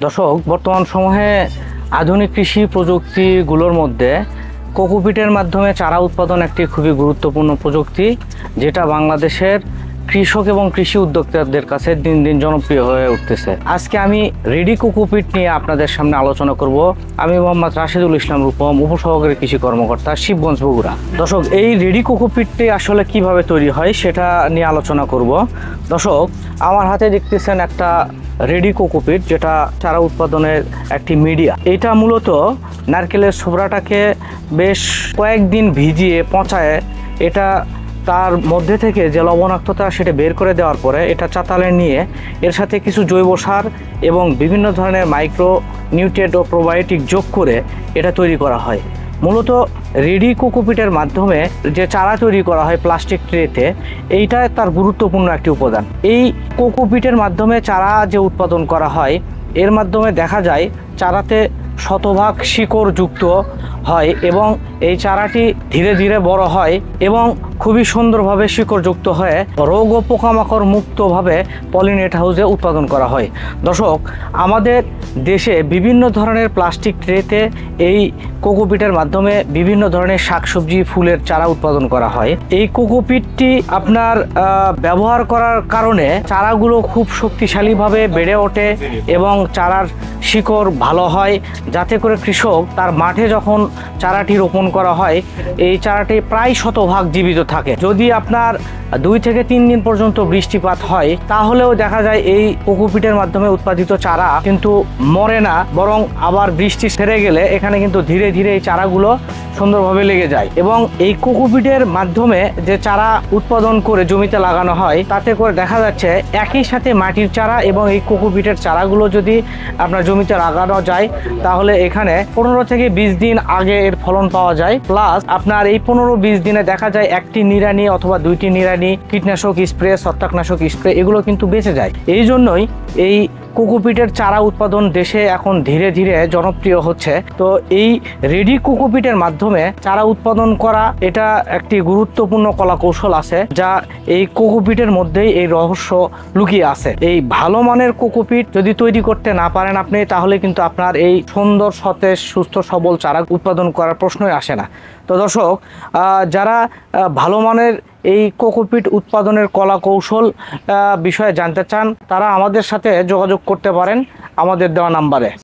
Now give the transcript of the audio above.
দর্শক, বর্তমান সময়ে আধুনিক কৃষি প্রযুক্তিগুলোর মধ্যে কোকোপিটের মাধ্যমে চারা উৎপাদন একটি খুবই গুরুত্বপূর্ণ প্রযুক্তি, যেটা বাংলাদেশের কৃষক এবং কৃষি উদ্যোক্তাদের কাছে দিন দিন জনপ্রিয় হয়ে উঠতেছে। আজকে আমি রেডি কোকোপিট নিয়ে আপনাদের সামনে আলোচনা করব। আমি মোহাম্মদ রাশেদুল ইসলাম রূপম, উপসহকারী কৃষি কর্মকর্তা, শিবগঞ্জ, বগুড়া। দর্শক, এই রেডি কোকোপিটটি আসলে কিভাবে তৈরি হয় সেটা নিয়ে আলোচনা করব। দর্শক, আমার হাতে দেখতেছেন একটা রেডি কোকোপিট, যেটা চারা উৎপাদনের একটি মিডিয়া। এটা মূলত নারকেলের ছোবড়াটাকে বেশ কয়েকদিন ভিজিয়ে পচায় এটা তার মধ্যে থেকে যে লবণাক্ততা সেটা বের করে দেওয়ার পরে এটা চাতালে নিয়ে এর সাথে কিছু জৈব সার এবং বিভিন্ন ধরনের মাইক্রো নিউট্রিয়েন্ট ও প্রোবায়োটিক যোগ করে এটা তৈরি করা হয়। মূলত রেডি কোকোপিটের মাধ্যমে যে চারা তৈরি করা হয় প্লাস্টিক ট্রেতে, এইটা তার গুরুত্বপূর্ণ একটি উপাদান। এই কোকোপিটের মাধ্যমে চারা যে উৎপাদন করা হয়, এর মাধ্যমে দেখা যায় চারাতে শতভাগ শিকড় যুক্ত হয় এবং এই চারাটি ধীরে ধীরে বড় হয় এবং খুবই সুন্দরভাবে শিকড়যুক্ত হয়ে রোগ ও পোকামাকড় মুক্তভাবে পলিনেট হাউসে উৎপাদন করা হয়। দর্শক, আমাদের দেশে বিভিন্ন ধরনের প্লাস্টিক ট্রেতে এই কোকোপিটের মাধ্যমে বিভিন্ন ধরনের শাকসবজি, ফুলের চারা উৎপাদন করা হয়। এই কোকোপিটটি আপনার ব্যবহার করার কারণে চারাগুলো খুব শক্তিশালীভাবে বেড়ে ওঠে এবং চারার শিকড় ভালো হয়, যাতে করে কৃষক তার মাঠে যখন চারাটি রোপণ করা হয় এই চারাটি প্রায় শতভাগ জীবিত থাকে। যদি আপনার 2 থেকে 3 দিন পর্যন্ত বৃষ্টিপাত হয়, তাহলেও দেখা যায় এই কোকোপিটের মাধ্যমে উৎপাদিত চারা কিন্তু মরে না, বরং আবার বৃষ্টি সেরে গেলে এখানে কিন্তু ধীরে ধীরে এই চারাগুলো সুন্দরভাবে লেগে যায়। এবং এই কোকোপিটের মাধ্যমে যে চারা উৎপাদন করে জমিতে লাগানো হয়, তাতে করে দেখা যাচ্ছে একই সাথে মাটির চারা এবং এই কোকোপিটের চারাগুলো যদি আপনার জমিতে লাগানো যায়, তাহলে এখানে 15 থেকে 20 দিন আগে এর ফলন পাওয়া যায়। প্লাস আপনার এই 15-20 দিনে দেখা যায় একটি নিড়ানি অথবা 2টি নিড়ানি, কীটনাশক স্প্রে, ছত্রাকনাশক স্প্রে এগুলো কিন্তু বেঁচে যায়। এই জন্যই এই কোকোপিটের চারা উৎপাদন দেশে এখন ধীরে ধীরে জনপ্রিয় হচ্ছে। তো এই রেডি কোকোপিটের মাধ্যমে চারা উৎপাদন করা এটা একটি গুরুত্বপূর্ণ কলা কৌশল আছে, যা এই কোকোপিটের মধ্যেই এই রহস্য লুকিয়ে আছে। এই ভালো মানের কোকোপিট যদি তৈরি করতে না পারেন আপনি, তাহলে কিন্তু আপনার এই সুন্দর, সতেজ, সুস্থ, সবল চারা উৎপাদন করার প্রশ্নই আসে না। তো দর্শক, যারা ভালো মানের এই কোকোপিট উৎপাদনের কলা কৌশল বিষয়ে জানতে চান, তারা আমাদের সাথে যোগাযোগ করতে পারেন আমাদের দেওয়া নাম্বারে।